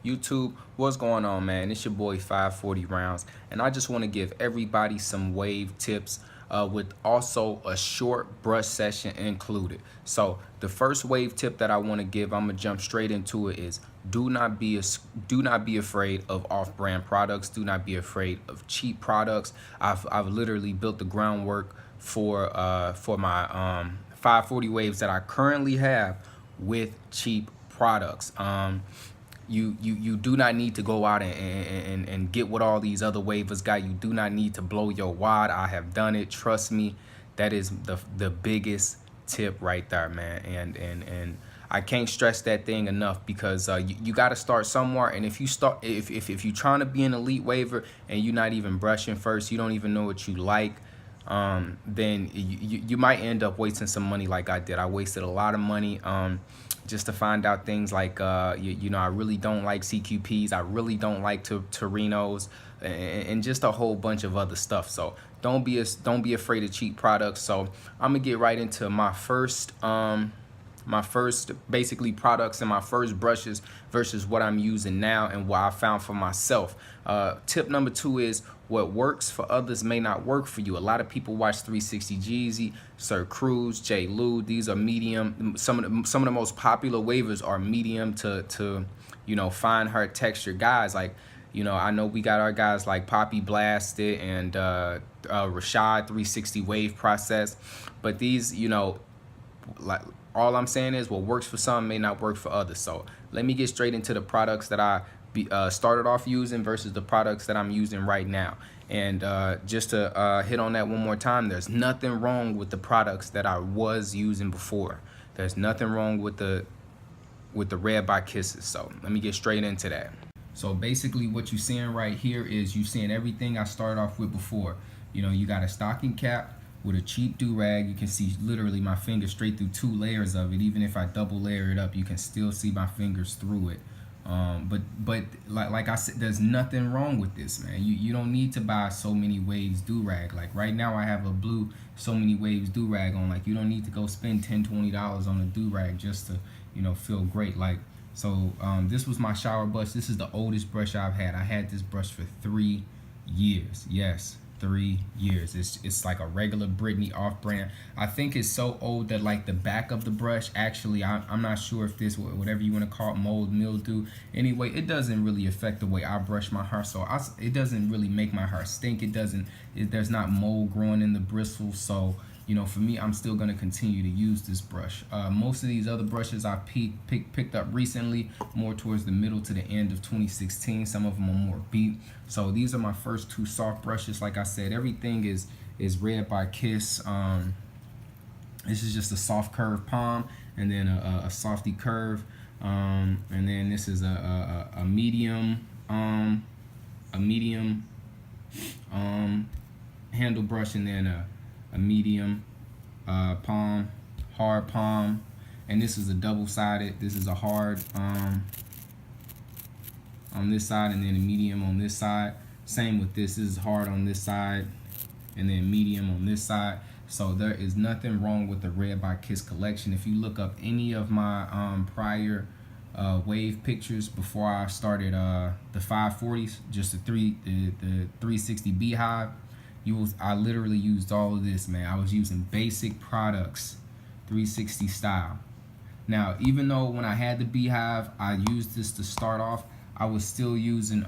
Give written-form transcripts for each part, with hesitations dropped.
YouTube, what's going on, man? It's your boy 540 Rounds, and I just want to give everybody some wave tips with also a short brush session included. So the first wave tip that I want to give, I'm gonna jump straight into it, is do not be afraid of off-brand products. Do not be afraid of cheap products. I've literally built the groundwork for my 540 waves that I currently have with cheap products. You do not need to go out and get what all these other wavers got. You do not need to blow your wad. I have done it. Trust me, that is the biggest tip right there, man. And I can't stress that thing enough, because you got to start somewhere. And if you're trying to be an elite waver and you're not even brushing first, you don't even know what you like, then you might end up wasting some money like I did. I wasted a lot of money just to find out things like you know, I really don't like CQPs, I really don't like Torinos, and just a whole bunch of other stuff. So don't be afraid of cheap products. So I'm gonna get right into my first basically products and my first brushes versus what I'm using now and what I found for myself. Tip number 2 is, what works for others may not work for you. A lot of people watch 360 Jeezy, Sir Cruz, J. Lou. These are medium. Some of the most popular wavers are medium to you know, fine hard texture guys. Like, you know, I know we got our guys like Poppy Blasted and Rashad 360 wave process, but these, you know, like, all I'm saying is what works for some may not work for others. So let me get straight into the products that I started off using versus the products that I'm using right now. And just to hit on that one more time, there's nothing wrong with the products that I was using before. There's nothing wrong with the Red by Kisses. So let me get straight into that. So basically what you're seeing right here is you seeing everything I started off with before. You know, you got a stocking cap with a cheap do-rag. You can see literally my finger straight through 2 layers of it. Even if I double layer it up, you can still see my fingers through it. But like I said, there's nothing wrong with this, man. You don't need to buy so many waves do-rag. Like right now I have a blue so many waves do-rag on. Like, you don't need to go spend $10-20 on a do-rag just to, you know, feel great. Like, so this was my shower brush. This is the oldest brush I've had. I had this brush for 3 years. Yes, 3 years. It's like a regular Britney off-brand. I think it's so old that like the back of the brush, actually, I'm not sure if this, whatever you want to call it, mold, mildew. Anyway, it doesn't really affect the way I brush my hair, so it doesn't really make my hair stink. There's not mold growing in the bristles. So, you know, for me, I'm still going to continue to use this brush. Most of these other brushes I picked up recently, more towards the middle to the end of 2016. Some of them are more beat. So these are my first 2 soft brushes. Like I said, everything is Red by Kiss. This is just a soft curve palm, and then a softy curve, and then this is a medium handle brush, and then a medium palm, hard palm, and this is a double-sided. This is a hard on this side, and then a medium on this side. Same with this. This is hard on this side, and then medium on this side. So there is nothing wrong with the Red by Kiss collection. If you look up any of my prior wave pictures before I started the 540s, just the 360 Beehive, I literally used all of this, man. I was using basic products, 360 style. Now, even though when I had the Beehive, I used this to start off, I was still using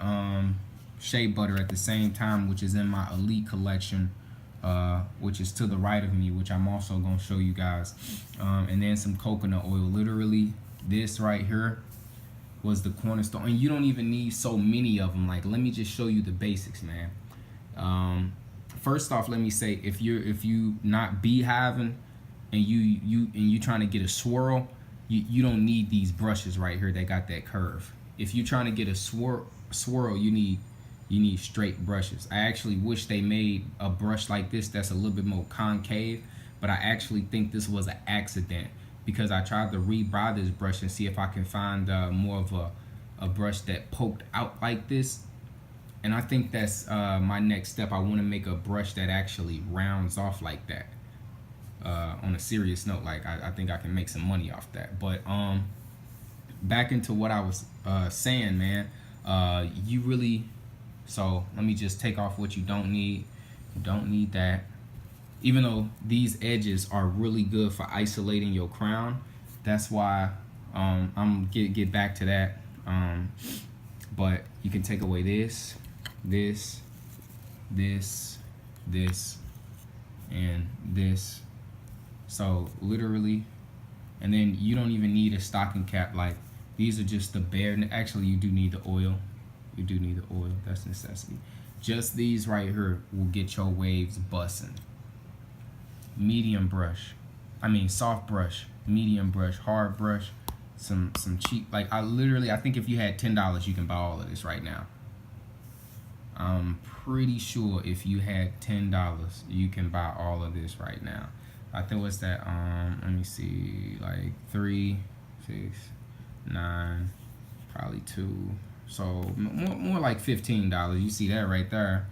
shea butter at the same time, which is in my Elite collection, which is to the right of me, which I'm also going to show you guys. And then some coconut oil. Literally, this right here was the cornerstone. And you don't even need so many of them. Like, let me just show you the basics, man. First off, let me say, if you not beehiving and you trying to get a swirl, you don't need these brushes right here that got that curve. If you're trying to get a swirl, you need straight brushes. I actually wish they made a brush like this that's a little bit more concave, but I actually think this was an accident, because I tried to rebuy this brush and see if I can find more of a brush that poked out like this. And I think that's my next step. I want to make a brush that actually rounds off like that. On a serious note, like I think I can make some money off that. But back into what I was saying, man. You really, so let me just take off what you don't need. You don't need that. Even though these edges are really good for isolating your crown, that's why I'm get back to that. But you can take away this, this, and this. So literally, and then you don't even need a stocking cap. Like, these are just the bare. Actually, you do need the oil. You do need the oil. That's necessity. Just these right here will get your waves busting. Medium brush, soft brush, medium brush, hard brush, some cheap. Like, I think if you had $10, you can buy all of this right now. I'm pretty sure if you had $10, you can buy all of this right now. I think what's that? Let me see, like 3, 6, 9, probably 2. So more like $15. You see that right there?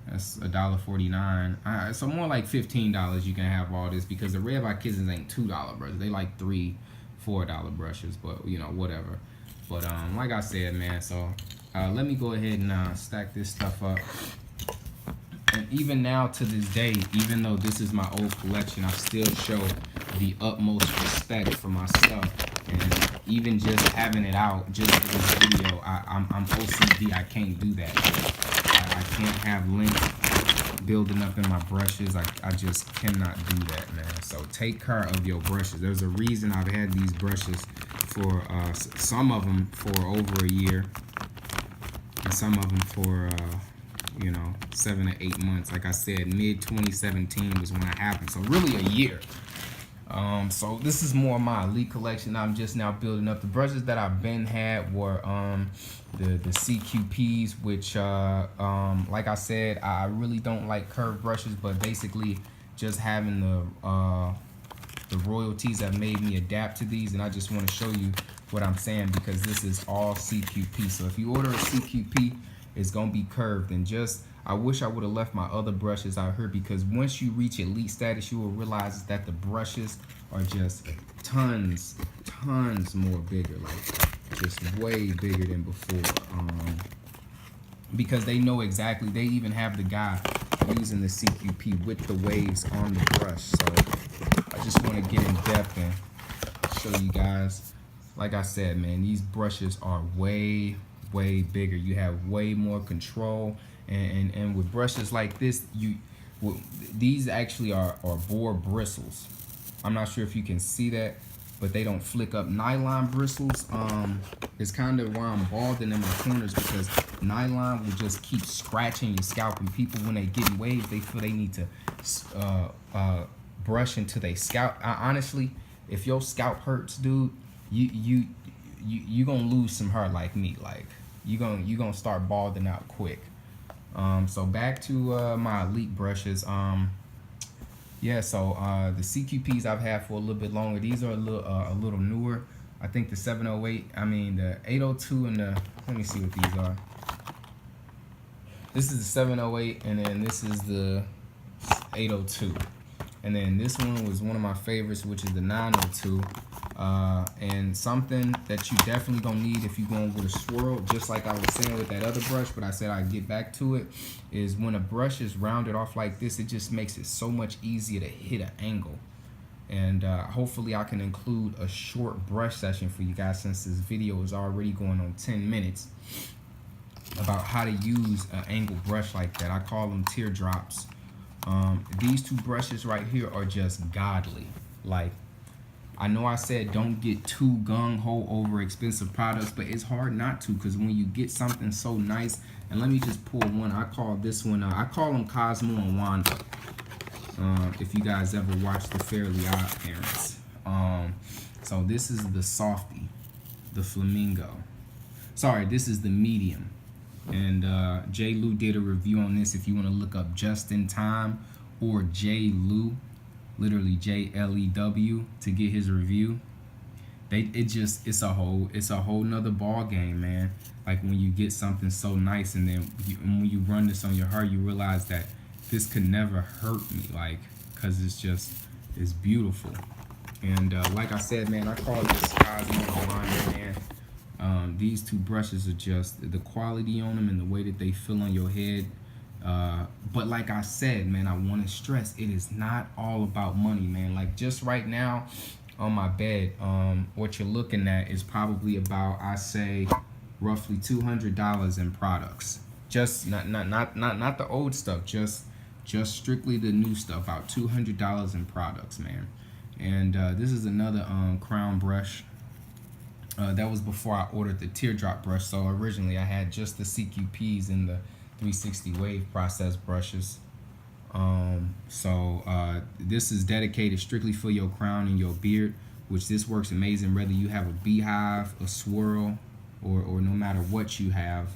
That's $1.49. So more like $15 you can have all this, because the Red by Kittens ain't $2 brushes. They like $3, $4 brushes, but you know, whatever. But like I said, man, so let me go ahead and stack this stuff up. And even now to this day, even though this is my old collection, I still show the utmost respect for myself. And even just having it out just for this video, I'm OCD. I can't do that. I can't have lint building up in my brushes. I just cannot do that, man. So take care of your brushes. There's a reason I've had these brushes for some of them for over a year, and some of them for 7 to 8 months. Like I said, mid 2017 was when it happened, so really a year. So this is more of my elite collection. I'm just now building up. The brushes that I've been had were the CQPs, which like I said, I really don't like curved brushes, but basically just having the royalties have made me adapt to these, and I just want to show you what I'm saying, because this is all CQP. So if you order a CQP, it's gonna be curved. And just, I wish I would have left my other brushes out here, because once you reach elite status, you will realize that the brushes are just tons more bigger, like just way bigger than before. Because they know exactly, they even have the guy using the CQP with the waves on the brush. So I just want to get in depth and show you guys. Like I said, man, these brushes are way bigger. You have way more control, and with brushes like this, these actually are boar bristles. I'm not sure if you can see that, but they don't flick up. Nylon bristles is kind of why I'm balding in my corners, because nylon will just keep scratching your scalp, and people, when they get waves, they feel they need to brush into their scalp. Honestly, if your scalp hurts, dude, you gonna lose some hair like me. Like, you gonna start balding out quick. So back to my elite brushes. Yeah, so the CQPs I've had for a little bit longer. These are a little newer. I think the 708, the 802 and the, let me see what these are. This is the 708, and then this is the 802. And then this one was one of my favorites, which is the 902. And something that you definitely gonna need if you're going with a swirl, just like I was saying with that other brush, but I said I'd get back to it, is when a brush is rounded off like this, it just makes it so much easier to hit an angle. And hopefully I can include a short brush session for you guys, since this video is already going on 10 minutes, about how to use an angle brush like that. I call them teardrops. These two brushes right here are just godly. Like, I know I said don't get too gung-ho over expensive products, but it's hard not to, because when you get something so nice, and let me just pull one. I call this one, I call them Cosmo and Wanda. If you guys ever watched the Fairly Odd Parents. So this is the Softie, the Flamingo. Sorry, this is the medium. And J. Lou did a review on this. If you want to look up Just in Time or J. Lou, literally JLEW, to get his review. It's a whole nother ball game, man. Like, when you get something so nice, and then when you run this on your hair, you realize that this could never hurt me, like, because it's beautiful. And like I said, man, I call this Cosmo Alignment, man. These two brushes are just the quality on them and the way that they feel on your head. But like I said, man, I want to stress it is not all about money, man. Like just right now on my bed, what you're looking at is probably about, I say, roughly $200 in products. Just not the old stuff, just strictly the new stuff. About $200 in products, man. And this is another crown brush. That was before I ordered the teardrop brush. So originally I had just the CQPs and the 360 wave process brushes. This is dedicated strictly for your crown and your beard, which this works amazing whether you have a beehive, a swirl, or no matter what you have.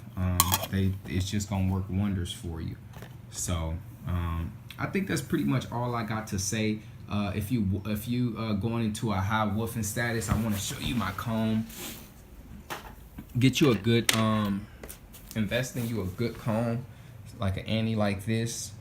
It's just gonna work wonders for you. So I think that's pretty much all I got to say. If you going into a high woofing status, I want to show you my comb. Get you a good invest in you a good comb, like an Annie like this.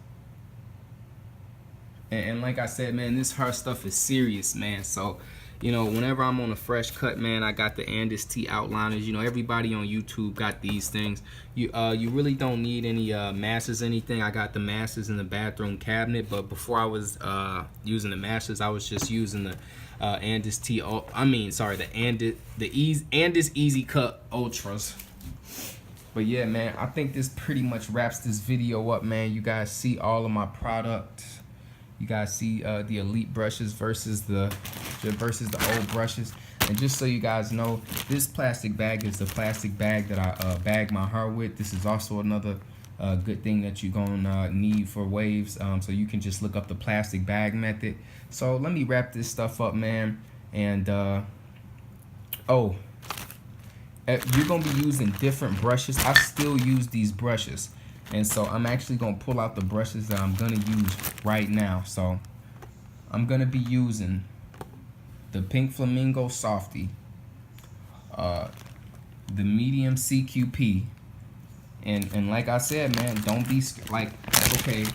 And like I said, man, this hair stuff is serious, man. So, you know, whenever I'm on a fresh cut, man, I got the Andis T outliners. You know, everybody on YouTube got these things. You really don't need any masses, anything. I got the masses in the bathroom cabinet, but before I was using the masses, I was just using the Andis T. Andis Easy Cut Ultras. But yeah, man, I think this pretty much wraps this video up, man. You guys see all of my products. You guys see the elite brushes versus the old brushes. And just so you guys know, this plastic bag is the plastic bag that I bag my hair with. This is also another good thing that you're gonna need for waves. So you can just look up the plastic bag method. So let me wrap this stuff up, man. And you're gonna be using different brushes. I still use these brushes. And so I'm actually going to pull out the brushes that I'm going to use right now. So I'm going to be using the Pink Flamingo Softy, the medium CQP. And like I said, man, don't be like, okay,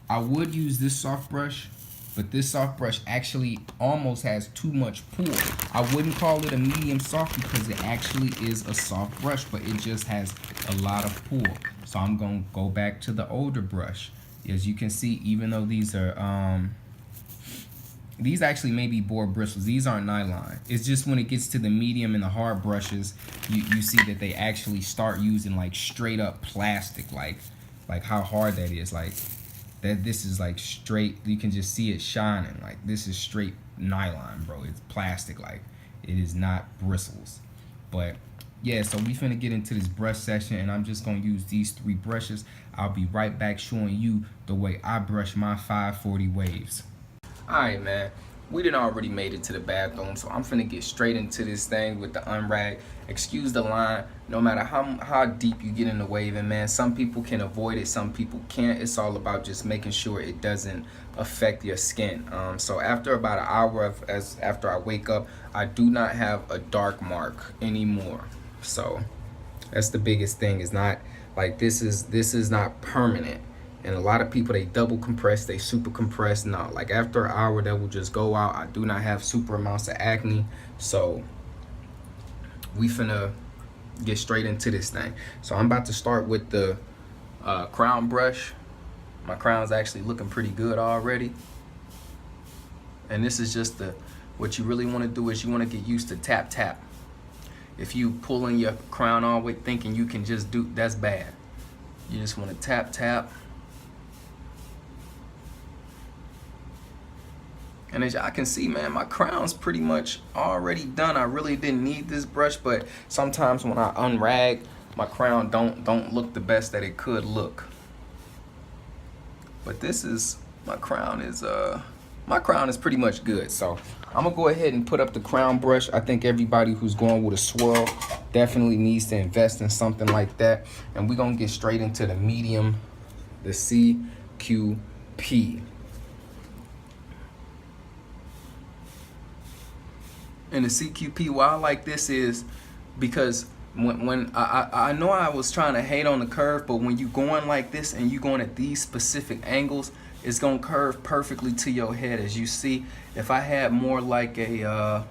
I would use this soft brush, but this soft brush actually almost has too much pull. I wouldn't call it a medium soft because it actually is a soft brush, but it just has a lot of pull. So I'm gonna go back to the older brush. As you can see, even though these are these actually may be boar bristles, these aren't nylon. It's just when it gets to the medium and the hard brushes, you see that they actually start using like straight up plastic, like how hard that is. Like that, this is like straight, you can just see it shining. Like this is straight nylon, bro. It's plastic, like it is not bristles. But yeah, so we finna get into this brush session, and I'm just gonna use these 3 brushes. I'll be right back showing you the way I brush my 540 waves. Alright, man, we done already made it to the bathroom, so I'm finna get straight into this thing with the unrag. Excuse the line, no matter how deep you get in the waving, man, some people can avoid it, some people can't. It's all about just making sure it doesn't affect your skin. So after about an hour after I wake up, I do not have a dark mark anymore. So that's the biggest thing. Is not like this is not permanent. And a lot of people, they double compress, they super compress. No, like after an hour that will just go out. I do not have super amounts of acne. So we finna get straight into this thing. So I'm about to start with the crown brush. My crown's actually looking pretty good already. And this is just what you really want to do is you want to get used to tap tap. If you pulling your crown all the way thinking you can just do, that's bad. You just want to tap tap. And as y'all can see, man, my crown's pretty much already done. I really didn't need this brush, but sometimes when I unrag, my crown don't look the best that it could look. But this is, my crown is pretty much good. So I'm gonna go ahead and put up the crown brush. I think everybody who's going with a swirl definitely needs to invest in something like that. And we're gonna get straight into the medium, the CQP. And the CQP, why I like this is because when I know I was trying to hate on the curve, but when you going like this and you going at these specific angles, it's gonna curve perfectly to your head. As you see, if I had more like a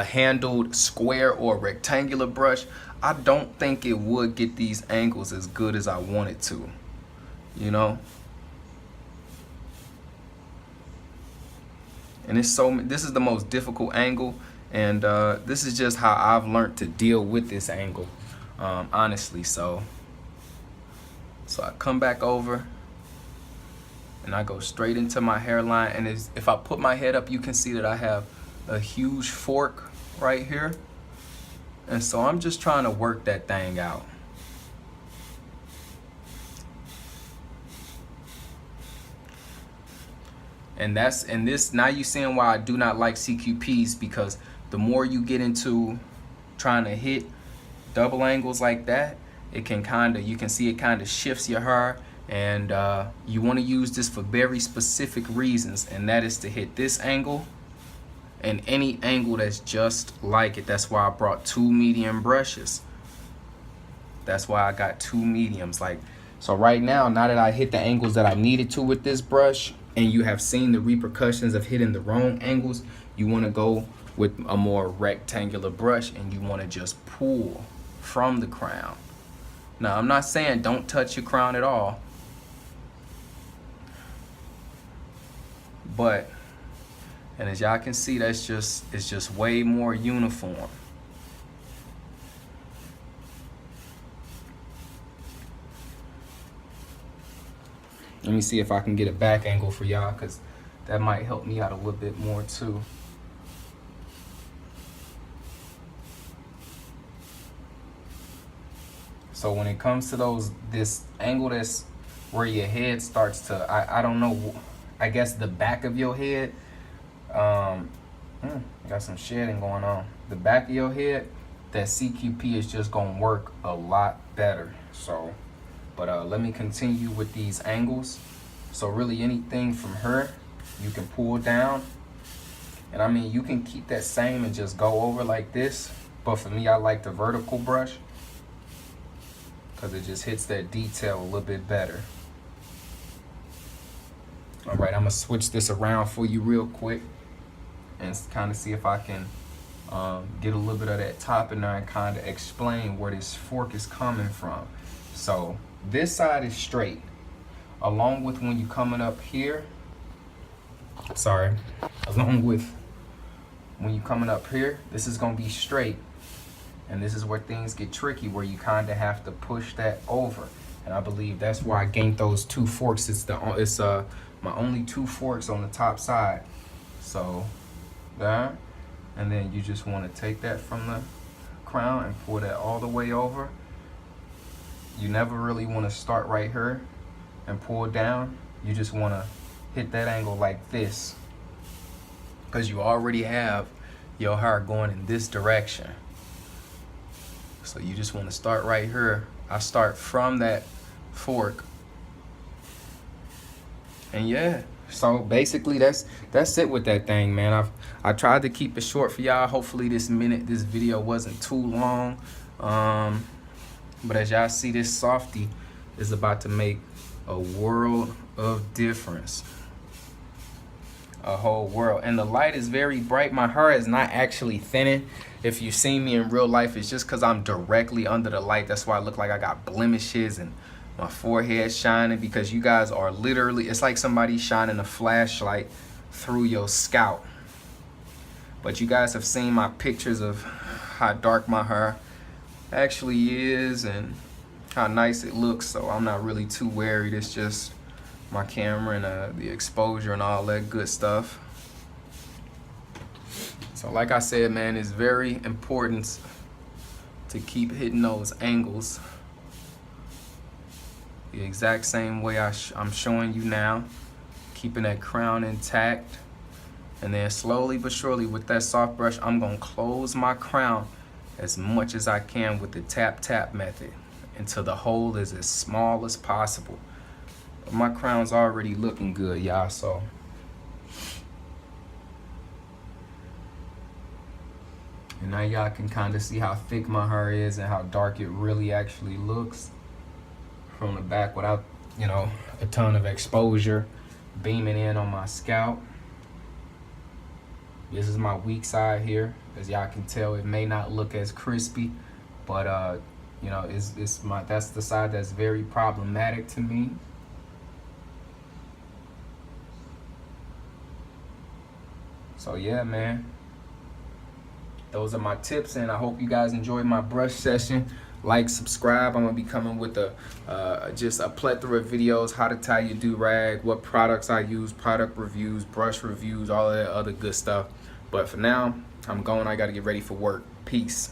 handled square or rectangular brush, I don't think it would get these angles as good as I want it to, you know. And this is the most difficult angle, and this is just how I've learned to deal with this angle, honestly. So I come back over and I go straight into my hairline, and if I put my head up, you can see that I have a huge fork right here, and so I'm just trying to work that thing out. And this now you seeing why I do not like CQPs, because the more you get into trying to hit double angles like that, it can you can see it kind of shifts your hair, and you want to use this for very specific reasons, and that is to hit this angle and any angle that's just like it. That's why I brought 2 medium brushes. That's why I got 2 mediums. Like, so right now that I hit the angles that I needed to with this brush, and you have seen the repercussions of hitting the wrong angles, you want to go with a more rectangular brush, and you want to just pull from the crown. Now, I'm not saying don't touch your crown at all, but, and as y'all can see, it's just way more uniform. Let me see if I can get a back angle for y'all, because that might help me out a little bit more too. So when it comes to this angle, that's where your head starts to, I don't know, I guess the back of your head, got some shedding going on. The back of your head, that CQP is just gonna work a lot better. So, but let me continue with these angles. So really anything from her, you can pull down. And I mean, you can keep that same and just go over like this. But for me, I like the vertical brush, because it just hits that detail a little bit better. All right, I'm gonna switch this around for you real quick and kind of see if I can get a little bit of that top in there and kind of explain where this fork is coming from. So this side is straight, along with when you're coming up here. Sorry, along with when you're coming up here, this is gonna be straight. And this is where things get tricky, where you kind of have to push that over. And I believe that's why I gained those 2 forks. It's my only 2 forks on the top side. So there, and then you just want to take that from the crown and pull that all the way over. You never really want to start right here and pull down. You just want to hit that angle like this, because you already have your hair going in this direction. So you just want to start right here. I start from that fork. And yeah, so basically that's it with that thing, man. I tried to keep it short for y'all. Hopefully this video wasn't too long. But as y'all see, this softy is about to make a world of difference. A whole world. And the light is very bright. My hair is not actually thinning. If you see me in real life, it's just because I'm directly under the light. That's why I look like I got blemishes and my forehead shining, because you guys are literally, it's like somebody shining a flashlight through your scalp. But you guys have seen my pictures of how dark my hair actually is and how nice it looks, so I'm not really too worried. It's just my camera and the exposure and all that good stuff. So like I said, man, it's very important to keep hitting those angles the exact same way I'm showing you now, keeping that crown intact. And then slowly but surely with that soft brush, I'm gonna close my crown as much as I can with the tap method until the hole is as small as possible. But my crown's already looking good, y'all, so. And now y'all can kind of see how thick my hair is and how dark it really actually looks from the back without you know, a ton of exposure beaming in on my scalp. This is my weak side here. As y'all can tell, it may not look as crispy, but you know, that's the side that's very problematic to me. So yeah, man, those are my tips, and I hope you guys enjoyed my brush session. Like, subscribe. I'm gonna be coming with just a plethora of videos: how to tie your do-rag, what products I use, product reviews, brush reviews, all of that other good stuff. But for now, I'm going. I gotta get ready for work. Peace.